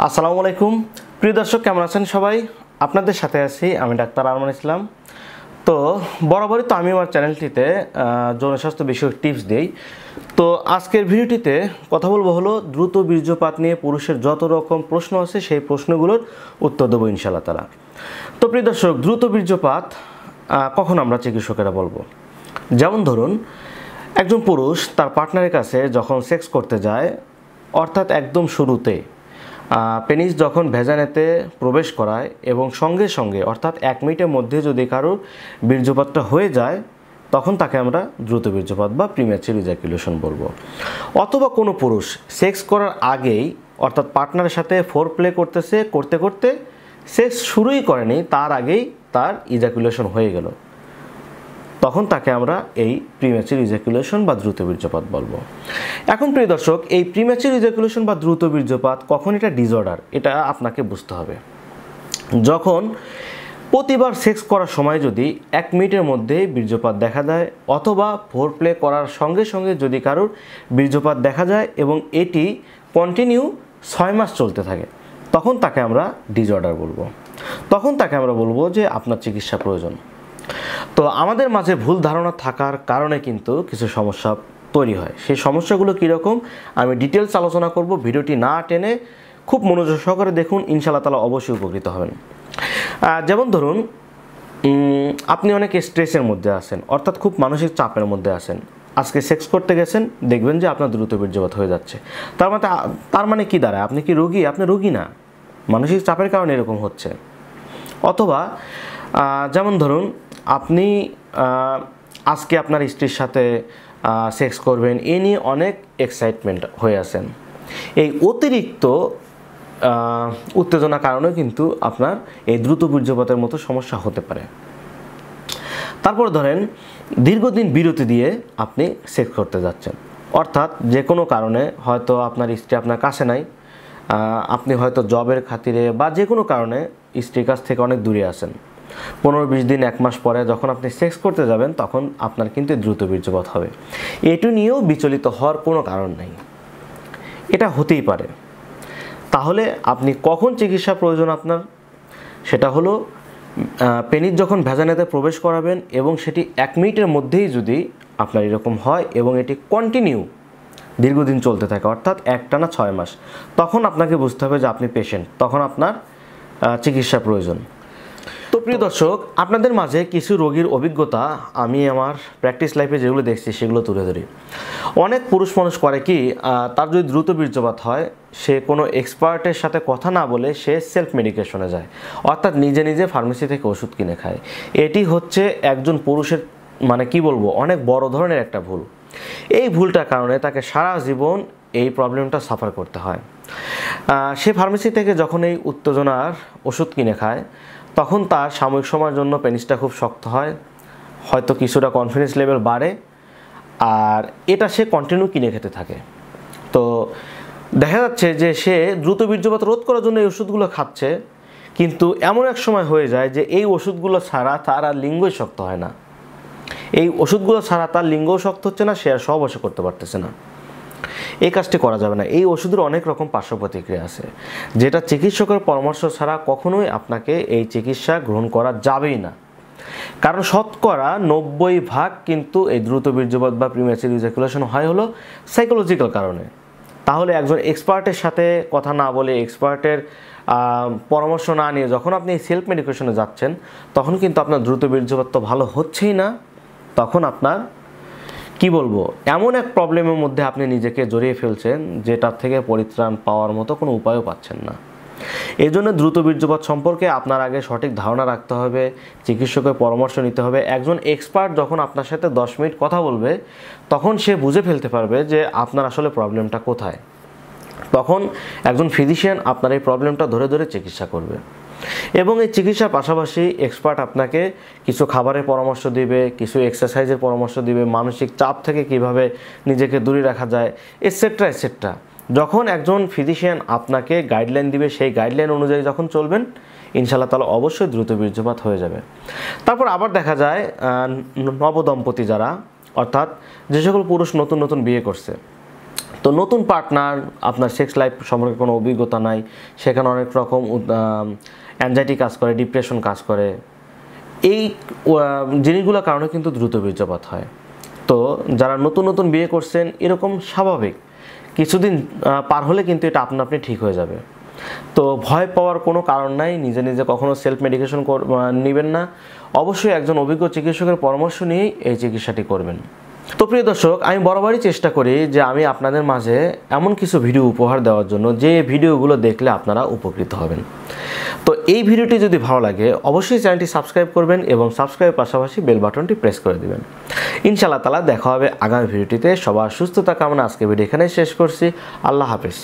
আসসালামু আলাইকুম প্রিয় দর্শক, কেমন আছেন সবাই? আপনাদের সাথে আছি আমি ডাক্তার আরমান ইসলাম। তো বরাবরই তো আমি আমার চ্যানেলটিতে যৌন স্বাস্থ্য বিষয়ক টিপস দিই। তো আজকের ভিডিওটিতে কথা বলবো হলো দ্রুত বীর্যপাত নিয়ে পুরুষের যত রকম প্রশ্ন আছে সেই প্রশ্নগুলোর উত্তর দেবো ইনশাআল্লাহ তাআলা। তো প্রিয় দর্শক, দ্রুত বীর্যপাত কখন আমরা চিকিৎসকেরা বলবো? যেমন ধরুন, একজন পুরুষ তার পার্টনারের কাছে যখন সেক্স করতে যায়, অর্থাৎ একদম শুরুতে পেনিস যখন ভেজানেতে প্রবেশ করায় এবং সঙ্গে সঙ্গে অর্থাৎ 1 মিনিটের মধ্যে যদি কারোর বীর্যপাতটা হয়ে যায়, তখন তাকে আমরা দ্রুত বীর্যপাত বা প্রিম্যাচুর ইজাকুলেশন বলবো। অথবা কোনো পুরুষ সেক্স করার আগেই অর্থাৎ পার্টনারের সাথে ফোরপ্লে করতেছে, করতে করতে সেক্স শুরুই করেনি, তার আগেই তার ইজাকুলেশন হয়ে গেল, তখন তাকে আমরা এই প্রিম্যাচুর ইজাকুলেশন বা দ্রুত বীর্যপাত বলবো। এখন প্রিয় দর্শক, এই প্রিম্যাচুর ইজাকুলেশন বা দ্রুত বীর্যপাত কখন এটা ডিসঅর্ডার, এটা আপনাকে বুঝতে হবে। যখন প্রতিবার সেক্স করার সময় যদি 1 মিনিটের মধ্যে বীর্যপাত দেখা যায়, অথবা ফোরপ্লে করার সঙ্গে সঙ্গে যদি কারোর বীর্যপাত দেখা যায় এবং এটি কন্টিনিউ 6 মাস চলতে থাকে, তখন তাকে আমরা ডিসঅর্ডার বলবো। তখন তাকে আমরা বলবো যে আপনার চিকিৎসা প্রয়োজন। তো আমাদের মাঝে ভুল ধারণা থাকার কারণে কিন্তু কিছু সমস্যা তৈরি হয়। সেই সমস্যাগুলো কীরকম আমি ডিটেলস আলোচনা করব, ভিডিওটি না টেনে খুব মনোযোগ সহকারে দেখুন, ইনশাআল্লাহ তাআলা অবশ্যই উপকৃত হবেন। যেমন ধরুন, আপনি অনেক স্ট্রেসের মধ্যে আছেন, অর্থাৎ খুব মানসিক চাপের মধ্যে আছেন। আজকে সেক্স করতে গেছেন, দেখবেন যে আপনার দ্রুত বীর্যপাত হয়ে যাচ্ছে। তার মানে কি দাঁড়ায়? আপনি কি রোগী? আপনি রোগী না, মানসিক চাপের কারণে এরকম হচ্ছে। অথবা যেমন ধরুন, আপনি আজকে আপনার স্ত্রীর সাথে সেক্স করবেন, এ নিয়ে অনেক এক্সাইটমেন্ট হয়ে আছেন। এই অতিরিক্ত উত্তেজনার কারণে কিন্তু আপনার এই দ্রুত বীর্যপাতের মতো সমস্যা হতে পারে। তারপর ধরেন, দীর্ঘদিন বিরতি দিয়ে আপনি সেক্স করতে যাচ্ছেন, অর্থাৎ যে কোনো কারণে হয়তো আপনার স্ত্রী আপনার কাছে নাই, আপনি হয়তো জবের খাতিরে বা যে কোনো কারণে স্ত্রীর কাছ থেকে অনেক দূরে আছেন। 15-20 দিন 1 মাস পরে যখন আপনি সেক্স করতে যাবেন, তখন আপনার কিন্তু দ্রুত বীর্যপাত হবে। এটু নিয়েও বিচলিত হওয়ার কোনো কারণ নেই, এটা হতেই পারে। তাহলে আপনি কখন চিকিৎসা প্রয়োজন আপনার? সেটা হলো পেনিস যখন ভ্যাজানাতে প্রবেশ করাবেন এবং সেটি 1 মিনিটের মধ্যেই যদি আপনার এরকম হয় এবং এটি কন্টিনিউ দীর্ঘদিন চলতে থাকে, অর্থাৎ একটানা 6 মাস, তখন আপনাকে বুঝতে হবে যে আপনি পেশেন্ট, তখন আপনার চিকিৎসা প্রয়োজন। তো প্রিয় দর্শক, আপনাদের মাঝে কিছু রোগীর অভিজ্ঞতা আমি আমার প্র্যাকটিস লাইফে যেগুলো দেখছি সেগুলো তুলে ধরি। অনেক পুরুষ মানুষ করে কি, তার যদি দ্রুত বীর্যপাত হয়, সে কোনো এক্সপার্টের সাথে কথা না বলে সে সেলফ মেডিকেশনে যায়, অর্থাৎ নিজে নিজে ফার্মেসি থেকে ওষুধ কিনে খায়। এটি হচ্ছে একজন পুরুষের মানে কি বলবো, অনেক বড় ধরনের একটা ভুল। এই ভুলটার কারণে তাকে সারা জীবন এই প্রবলেমটা সাফার করতে হয়। সে ফার্মেসি থেকে যখন এই উত্তেজনার ওষুধ কিনে খায়, তখন তার সাময়িক সময়ের জন্য পেনিসটা খুব শক্ত হয়, হয়তো কিছুটা কনফিডেন্স লেভেল বাড়ে, আর এটা সে কন্টিনিউ কিনে খেতে থাকে। তো দেখা যাচ্ছে যে সে দ্রুত বীর্যপাত রোধ করার জন্য এই ওষুধগুলো খাচ্ছে, কিন্তু এমন এক সময় হয়ে যায় যে এই ওষুধগুলো ছাড়া তার আর লিঙ্গই শক্ত হয় না। এই ওষুধগুলো ছাড়া তার লিঙ্গও শক্ত হচ্ছে না, সে আর সহবাস করতে পারতেছে না। এই কাজটি করা যাবে না। এই ওষুধের অনেক রকম পার্শ্ব প্রতিক্রিয়া আছে, যেটা চিকিৎসকের পরামর্শ ছাড়া কখনোই আপনাকে এই চিকিৎসা গ্রহণ করা যাবেই না। কারণ শতকরা 90% কিন্তু এই দ্রুত বীর্যপাত বা প্রিম্যাচুর ইজাকুলেশন হয় হলো সাইকোলজিক্যাল কারণে। তাহলে একজন এক্সপার্টের সাথে কথা না বলে, এক্সপার্টের পরামর্শ না নিয়ে যখন আপনি সেলফ মেডিকেশনে যাচ্ছেন, তখন কিন্তু আপনার দ্রুত বীর্যপাত তো ভালো হচ্ছেই না, তখন আপনার কি বলবো, এমন এক প্রবলেমের মধ্যে আপনি নিজেকে জড়িয়ে ফেলছেন যেটার থেকে পরিত্রাণ পাওয়ার মতো কোনো উপায়ও পাচ্ছেন না। এই জন্য দ্রুত বীর্যপাত সম্পর্কে আপনার আগে সঠিক ধারণা রাখতে হবে, চিকিৎসকের পরামর্শ নিতে হবে। একজন এক্সপার্ট যখন আপনার সাথে 10 মিনিট কথা বলবে, তখন সে বুঝে ফেলতে পারবে যে আপনার আসলে প্রবলেমটা কোথায়। তখন একজন ফিজিশিয়ান আপনার এই প্রবলেমটা ধরে ধরে চিকিৎসা করবে, এবং এই চিকিৎসার পাশাপাশি এক্সপার্ট আপনাকে কিছু খাবারের পরামর্শ দিবে, কিছু এক্সারসাইজের পরামর্শ দিবে, মানসিক চাপ থেকে কিভাবে নিজেকে দূরে রাখা যায়, এটসেট্রা এটসেট্রা। যখন একজন ফিজিশিয়ান আপনাকে গাইডলাইন দিবে, সেই গাইডলাইন অনুযায়ী যখন চলবেন, ইনশাআল্লাহ তাআলা অবশ্যই দ্রুত বীর্যপাত হয়ে যাবে। তারপর আবার দেখা যায় নবদম্পতি যারা, অর্থাৎ যে সকল পুরুষ নতুন নতুন বিয়ে করছে, তো নতুন পার্টনার, আপনার সেক্স লাইফ সম্পর্কে কোনো অভিজ্ঞতা নাই, সেখানে অনেক রকম অ্যাংজাইটি কাজ করে, ডিপ্রেশন কাজ করে, এই জিনিসগুলোর কারণে কিন্তু দ্রুত বীর্যপাত হয়। তো যারা নতুন নতুন বিয়ে করছেন, এরকম স্বাভাবিক, কিছুদিন পার হলে কিন্তু এটা আপনি ঠিক হয়ে যাবে। তো ভয় পাওয়ার কোনো কারণ নাই, নিজে নিজে কখনো সেলফ মেডিকেশন নেবেন না, অবশ্যই একজন অভিজ্ঞ চিকিৎসকের পরামর্শ নিয়েই এই চিকিৎসাটি করবেন। তো প্রিয় দর্শক, আমি বরাবরই চেষ্টা করি যে আমি আপনাদের মাঝে এমন কিছু ভিডিও উপহার দেওয়ার জন্য যে ভিডিওগুলো দেখলে আপনারা উপকৃত হবেন। তো এই ভিডিওটি যদি ভালো লাগে অবশ্যই চ্যানেলটি সাবস্ক্রাইব করবেন এবং সাবস্ক্রাইবের পাশাপাশি বেল বাটনটি প্রেস করে দিবেন। ইনশাআল্লাহ তাআলা দেখা হবে আগামী ভিডিওটিতে। সবার সুস্থতা কামনা আজকে ভিডিও এখানেই শেষ করছি। আল্লাহ হাফেজ।